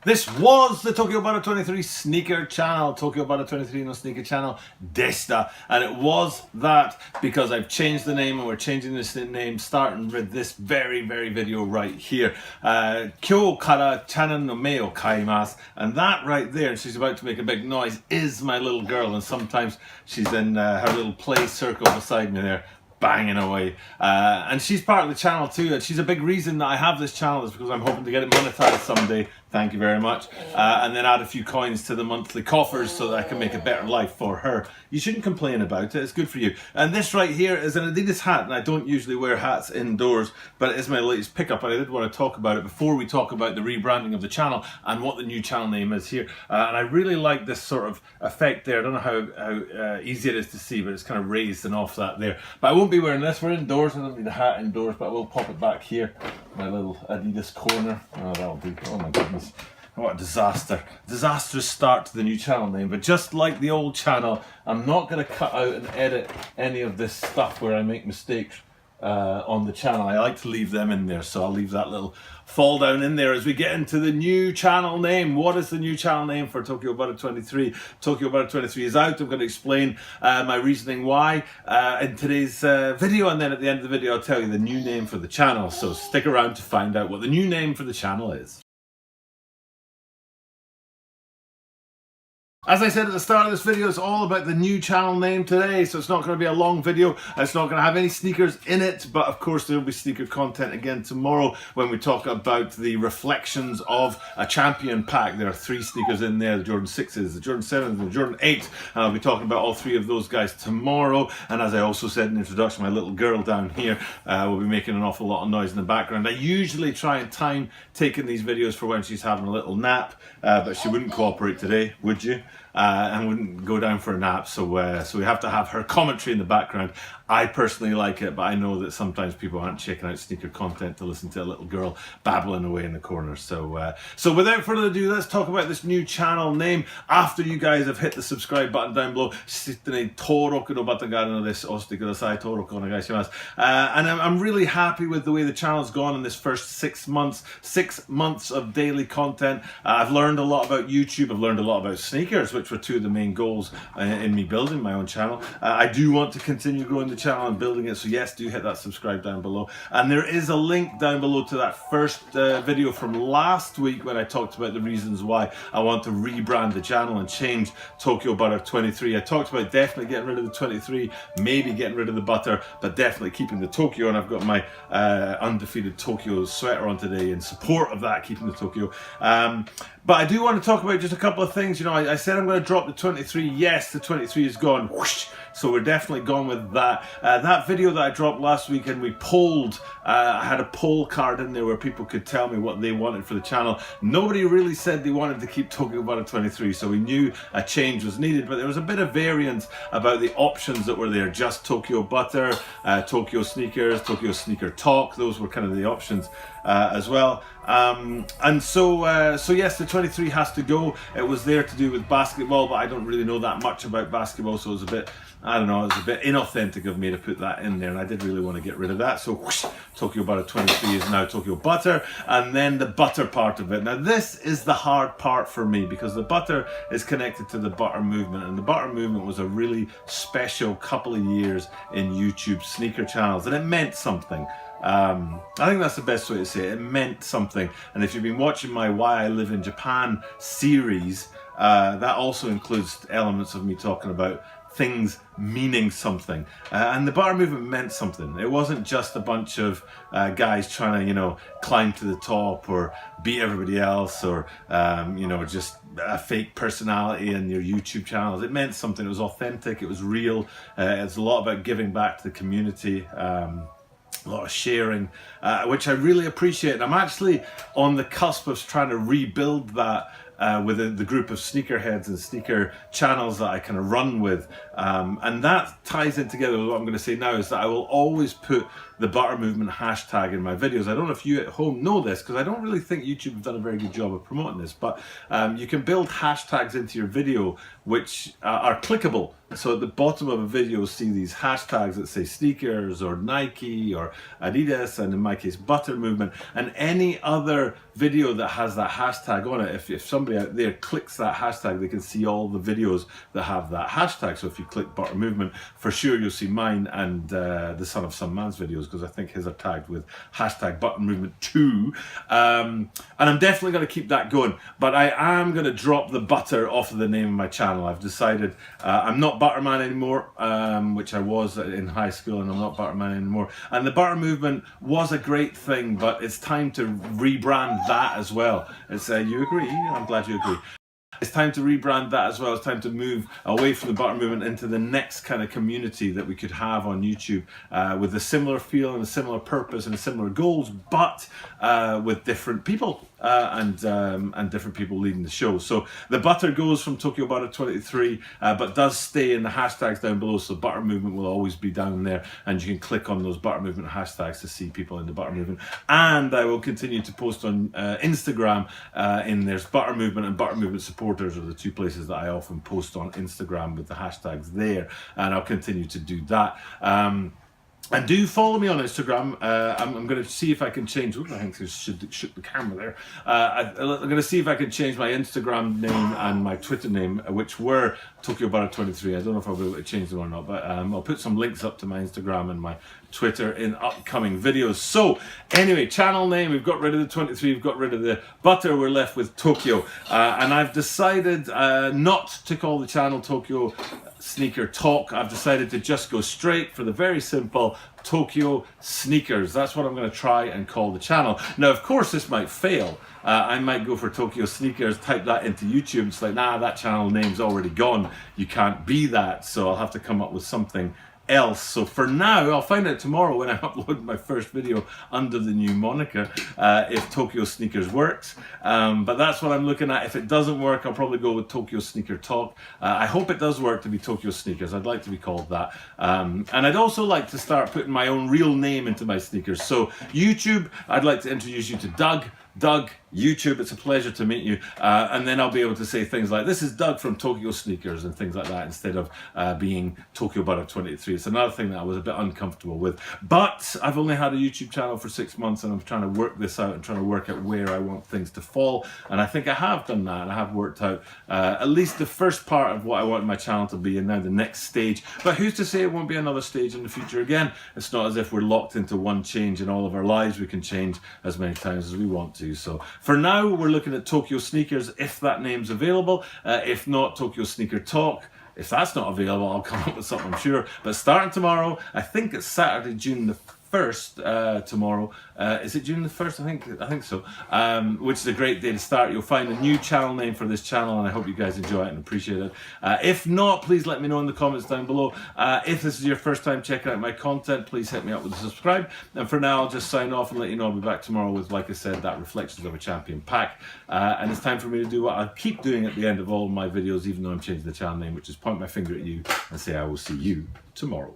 This was the Tokyo Butter 23 sneaker channel, Tokyo Butter 23 no sneaker channel desta, and it was that because I've changed the name and we're changing this name starting with this very video right here. Kyo kara channan no me o kaimasu, and that right there, and she's about to make a big noise, is my little girl, and sometimes she's in her little play circle beside me there, banging away, and she's part of the channel too, and she's a big reason that I have this channel is because I'm hoping to get it monetized someday. Thank you very much. And then add a few coins to the monthly coffers so that I can make a better life for her. You shouldn't complain about it, it's good for you. And this right here is an Adidas hat, and I don't usually wear hats indoors, but it is my latest pickup, and I did want to talk about it before we talk about the rebranding of the channel and what the new channel name is here. And I really like this sort of effect there. I don't know how easy it is to see, but it's kind of raised and off that there. But I won't be wearing this, we're indoors, I don't need a hat indoors, but I will pop it back here. My little Adidas corner. Oh, that'll do. Oh my goodness. What a disaster. Disastrous start to the new channel name. But just like the old channel, I'm not going to cut out and edit any of this stuff where I make mistakes on the channel. I like to leave them in there, so I'll leave that little fall down in there as we get into the new channel name. What is the new channel name for Tokyo Butter 23? Tokyo Butter 23 is out. I'm going to explain my reasoning why in today's video, and then at the end of the video I'll tell you the new name for the channel, so stick around to find out what the new name for the channel is. As I said at the start of this video, it's all about the new channel name today, so it's not going to be a long video, it's not going to have any sneakers in it, but of course there will be sneaker content again tomorrow when we talk about the reflections of a champion pack. There are 3 sneakers in there, the Jordan 6s, the Jordan 7s, and the Jordan 8, and I'll be talking about all 3 of those guys tomorrow. And as I also said in the introduction, my little girl down here will be making an awful lot of noise in the background. I usually try and time taking these videos for when she's having a little nap, but she wouldn't cooperate today, would you? And wouldn't go down for a nap, so we have to have her commentary in the background. I personally like it, but I know that sometimes people aren't checking out sneaker content to listen to a little girl babbling away in the corner. So without further adu, let's talk about this new channel name. After you guys have hit the subscribe button down below, and I'm really happy with the way the channel's gone in this first 6 months of daily content. I've learned a lot about YouTube, I've learned a lot about sneakers, which were 2 of the main goals in me building my own channel. I do want to continue growing the channel and building it, so yes, do hit that subscribe down below. And there is a link down below to that first video from last week when I talked about the reasons why I want to rebrand the channel and change Tokyo Butter 23. I talked about definitely getting rid of the 23, maybe getting rid of the butter, but definitely keeping the Tokyo, and I've got my undefeated Tokyo sweater on today in support of that, keeping the Tokyo. But I do want to talk about just a couple of things. You know, I said I'm going to drop the 23. Yes, the 23 is gone. Whoosh! So we're definitely gone with that. That video that I dropped last week, and we polled, I had a poll card in there where people could tell me what they wanted for the channel. Nobody really said they wanted to keep Tokyo Butter 23, so we knew a change was needed, but there was a bit of variance about the options that were there. Just Tokyo Butter, Tokyo Sneakers, Tokyo Sneaker Talk, those were kind of the options as well. And so yes, the 23 has to go. It was there to do with basketball, but I don't really know that much about basketball, so it was a bit, I don't know, it was a bit inauthentic of me to put that in there, and I did really want to get rid of that. So whoosh, Tokyo Butter 23 is now Tokyo Butter, and then the butter part of it. Now this is the hard part for me, because the butter is connected to the butter movement, and the butter movement was a really special couple of years in YouTube sneaker channels, and it meant something. I think that's the best way to say it. It meant something. And if you've been watching my Why I Live in Japan series, that also includes elements of me talking about things meaning something. And the butter movement meant something. It wasn't just a bunch of guys trying to, you know, climb to the top or beat everybody else, or, you know, just a fake personality in your YouTube channels. It meant something. It was authentic. It was real. It's a lot about giving back to the community. A lot of sharing, which I really appreciate. And I'm actually on the cusp of trying to rebuild that with the group of sneakerheads and sneaker channels that I kind of run with. And that ties in together with what I'm going to say now, is that I will always put the butter movement hashtag in my videos. I don't know if you at home know this, because I don't really think YouTube have done a very good job of promoting this, but you can build hashtags into your video which are clickable. So at the bottom of a video, you'll see these hashtags that say sneakers or Nike or Adidas, and in my case butter movement, and any other video that has that hashtag on it, if somebody out there clicks that hashtag, they can see all the videos that have that hashtag. So if you click Butter Movement, for sure you'll see mine and the Son of Some Man's videos, because I think his are tagged with hashtag Butter Movement 2. And I'm definitely going to keep that going, but I am going to drop the butter off of the name of my channel. I've decided I'm not Butterman anymore, which I was in high school, and I'm not Butterman anymore. And the Butter Movement was a great thing, but it's time to rebrand that as well. It's you agree? I'm glad you agree. It's time to rebrand that as well. It's time to move away from the Butter Movement into the next kind of community that we could have on YouTube, with a similar feel and a similar purpose and similar goals, but with different people and different people leading the show. So the butter goes from Tokyo Butter 23, but does stay in the hashtags down below. So Butter Movement will always be down there, and you can click on those Butter Movement hashtags to see people in the Butter Movement. And I will continue to post on Instagram. There's Butter Movement and Butter Movement supporters are the two places that I often post on Instagram with the hashtags there, and I'll continue to do that. And do follow me on Instagram. I'm going to see if I can change. Oops, I think I should shoot the camera there. I'm going to see if I can change my Instagram name and my Twitter name, which were Tokyo Butter 23. I don't know if I'll be able to change them or not, but I'll put some links up to my Instagram and my Twitter in upcoming videos. So anyway, channel name, we've got rid of the 23, we've got rid of the butter, we're left with Tokyo. And I've decided not to call the channel Tokyo Sneaker Talk. I've decided to just go straight for the very simple Tokyo Sneakers. That's what I'm going to try and call the channel. Now, of course, this might fail. I might go for Tokyo Sneakers, type that into YouTube. It's like, nah, that channel name's already gone. You can't be that. So I'll have to come up with something else. So for now, I'll find out tomorrow when I upload my first video under the new moniker if Tokyo Sneakers works, but that's what I'm looking at. If it doesn't work, I'll probably go with Tokyo Sneaker Talk. I hope it does work to be Tokyo Sneakers. I'd like to be called that, and I'd also like to start putting my own real name into my sneakers. So YouTube, I'd like to introduce you to Doug. YouTube, it's a pleasure to meet you, and then I'll be able to say things like, this is Doug from Tokyo Sneakers, and things like that, instead of being Tokyo Butter 23. It's another thing that I was a bit uncomfortable with, but I've only had a YouTube channel for 6 months, and I'm trying to work this out and trying to work out where I want things to fall, and I think I have done that, and I have worked out at least the first part of what I want my channel to be, and now the next stage. But who's to say it won't be another stage in the future again? It's not as if we're locked into one change in all of our lives. We can change as many times as we want to. So for now, we're looking at Tokyo Sneakers, if that name's available. If not, Tokyo Sneaker Talk. If that's not available, I'll come up with something, I'm sure. But starting tomorrow, I think it's Saturday, June the 1st, tomorrow. Is it June the 1st? I think so. Which is a great day to start. You'll find a new channel name for this channel, and I hope you guys enjoy it and appreciate it. If not, please let me know in the comments down below. If this is your first time checking out my content, please hit me up with a subscribe. And for now, I'll just sign off and let you know I'll be back tomorrow with, like I said, that Reflections of a Champion pack. And it's time for me to do what I keep doing at the end of all my videos, even though I'm changing the channel name, which is point my finger at you and say I will see you tomorrow.